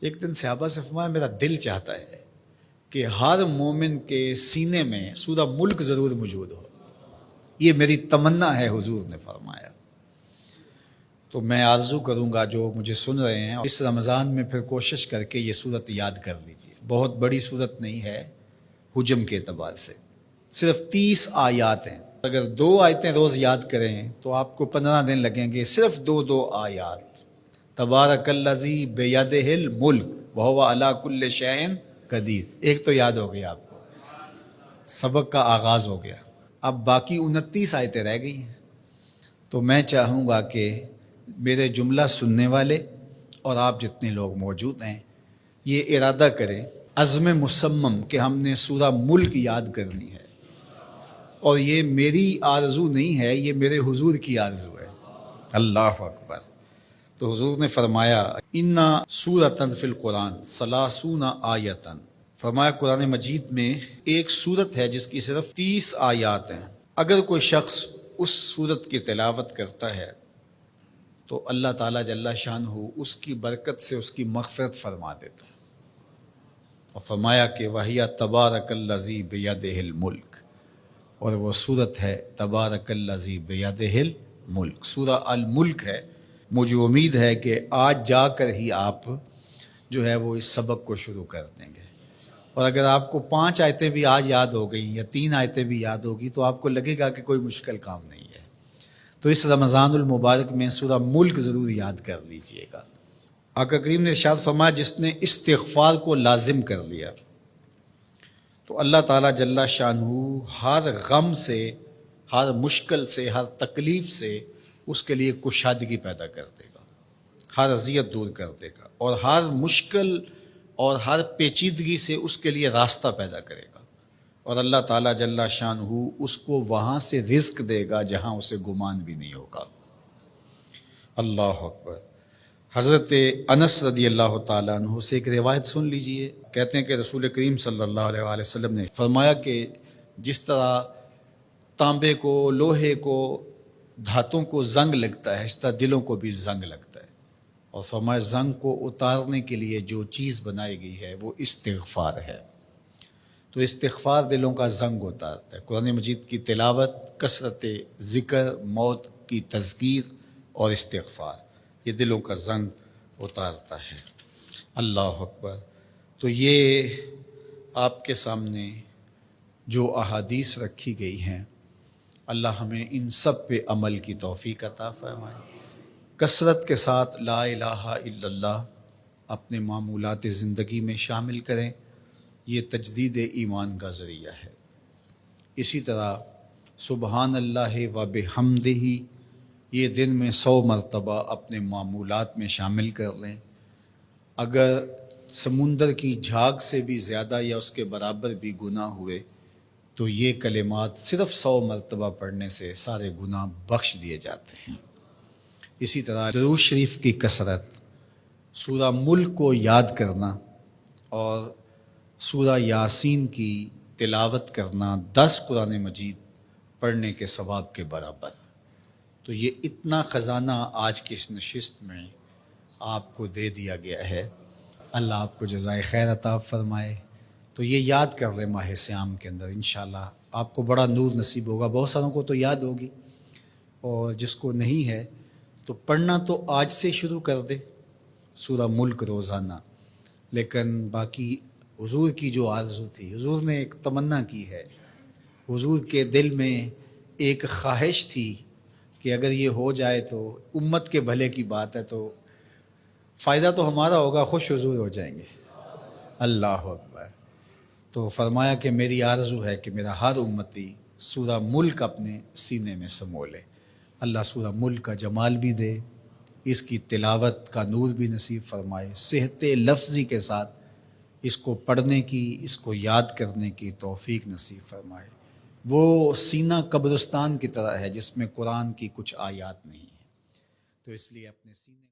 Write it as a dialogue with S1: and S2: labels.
S1: ایک دن صحابہ سے فرمایا میرا دل چاہتا ہے کہ ہر مومن کے سینے میں سورہ ملک ضرور موجود ہو، یہ میری تمنا ہے، حضور نے فرمایا۔ تو میں آرزو کروں گا جو مجھے سن رہے ہیں اس رمضان میں پھر کوشش کر کے یہ صورت یاد کر لیجیے۔ بہت بڑی صورت نہیں ہے حجم کے اعتبار سے، صرف 30 آیات ہیں۔ اگر 2 آیتیں روز یاد کریں تو آپ کو 15 دن لگیں گے، صرف 2 آیات۔ تبارک الذی بیدہ الملک وہو علی کل شیء قدیر، ایک تو یاد ہو گیا آپ کو، سبق کا آغاز ہو گیا۔ اب باقی 29 آیتیں رہ گئی ہیں، تو میں چاہوں گا کہ میرے جملہ سننے والے اور آپ جتنے لوگ موجود ہیں یہ ارادہ کریں، عزم مصمم کہ ہم نے سورہ ملک یاد کرنی ہے، اور یہ میری آرزو نہیں ہے، یہ میرے حضور کی آرزو ہے۔ اللہ اکبر۔ تو حضور نے فرمایا انا سورۃ فی القرآن 30 آیۃ، فرمایا قرآن مجید میں ایک سورت ہے جس کی صرف 30 آیات ہیں، اگر کوئی شخص اس سورت کی تلاوت کرتا ہے تو اللہ تعالیٰ جل شانہ اس کی برکت سے اس کی مغفرت فرما دیتا ہے۔ اور فرمایا کہ وَهِيَ تَبَارَكَ الَّذِي بِيَدِهِ الْمُلْكُ، اور وہ سورت ہے تبارک الذی بیدہ الملک، سورہ الملک ہے۔ مجھے امید ہے کہ آج جا کر ہی آپ جو ہے وہ اس سبق کو شروع کر دیں گے، اور اگر آپ کو 5 آیتیں بھی آج یاد ہو گئیں یا 3 آیتیں بھی یاد ہوگی تو آپ کو لگے گا کہ کوئی مشکل کام نہیں ہے۔ تو اس رمضان المبارک میں سورہ ملک ضرور یاد کر لیجئے گا۔ آقا کریم نے ارشاد فرمایا جس نے استغفار کو لازم کر لیا تو اللہ تعالیٰ جل شانہ ہر غم سے، ہر مشکل سے، ہر تکلیف سے اس کے لیے کشادگی پیدا کر دے گا، ہر اذیت دور کر دے گا، اور ہر مشکل اور ہر پیچیدگی سے اس کے لیے راستہ پیدا کرے گا، اور اللہ تعالیٰ جل شانہ اس کو وہاں سے رزق دے گا جہاں اسے گمان بھی نہیں ہوگا۔ اللہ اکبر۔ حضرت انس رضی اللہ تعالیٰ عنہ سے ایک روایت سن لیجئے، کہتے ہیں کہ رسول کریم صلی اللہ علیہ وآلہ وسلم نے فرمایا کہ جس طرح تانبے کو، لوہے کو، دھاتوں کو زنگ لگتا ہے، اس طرح دلوں کو بھی زنگ لگتا ہے، اور فرمایا زنگ کو اتارنے کے لیے جو چیز بنائی گئی ہے وہ استغفار ہے۔ تو استغفار دلوں کا زنگ اتارتا ہے۔ قرآن مجید کی تلاوت، کثرت ذکر، موت کی تذکیر اور استغفار، یہ دلوں کا زنگ اتارتا ہے۔ اللہ اکبر۔ تو یہ آپ کے سامنے جو احادیث رکھی گئی ہیں، اللہ ہمیں ان سب پہ عمل کی توفیق عطا فرمائے۔ کثرت کے ساتھ لا الہ الا اللہ اپنے معمولات زندگی میں شامل کریں، یہ تجدید ایمان کا ذریعہ ہے۔ اسی طرح سبحان اللہ و بحمدہ یہ دن میں 100 مرتبہ اپنے معمولات میں شامل کر لیں۔ اگر سمندر کی جھاگ سے بھی زیادہ یا اس کے برابر بھی گناہ ہوئے تو یہ کلمات صرف 100 مرتبہ پڑھنے سے سارے گناہ بخش دیے جاتے ہیں۔ اسی طرح درود شریف کی کثرت، سورہ ملک کو یاد کرنا اور سورہ یاسین کی تلاوت کرنا 10 قرآن مجید پڑھنے کے ثواب کے برابر۔ تو یہ اتنا خزانہ آج کی اس نشست میں آپ کو دے دیا گیا ہے، اللہ آپ کو جزائے خیر عطا فرمائے۔ تو یہ یاد کر لیں ماہ صیام کے اندر، انشاءاللہ آپ کو بڑا نور نصیب ہوگا۔ بہت ساروں کو تو یاد ہوگی، اور جس کو نہیں ہے تو پڑھنا تو آج سے شروع کر دے سورہ ملک روزانہ۔ لیکن باقی حضور کی جو آرزو تھی، حضور نے ایک تمنا کی ہے، حضور کے دل میں ایک خواہش تھی کہ اگر یہ ہو جائے تو امت کے بھلے کی بات ہے، تو فائدہ تو ہمارا ہوگا، خوش حضور ہو جائیں گے۔ اللہ اکبر۔ تو فرمایا کہ میری آرزو ہے کہ میرا ہر امتی سورہ ملک اپنے سینے میں سمو لے۔ اللہ سورہ ملک کا جمال بھی دے، اس کی تلاوت کا نور بھی نصیب فرمائے، صحت لفظی کے ساتھ اس کو پڑھنے کی، اس کو یاد کرنے کی توفیق نصیب فرمائے۔ وہ سینہ قبرستان کی طرح ہے جس میں قرآن کی کچھ آیات نہیں ہیں، تو اس لیے اپنے سینے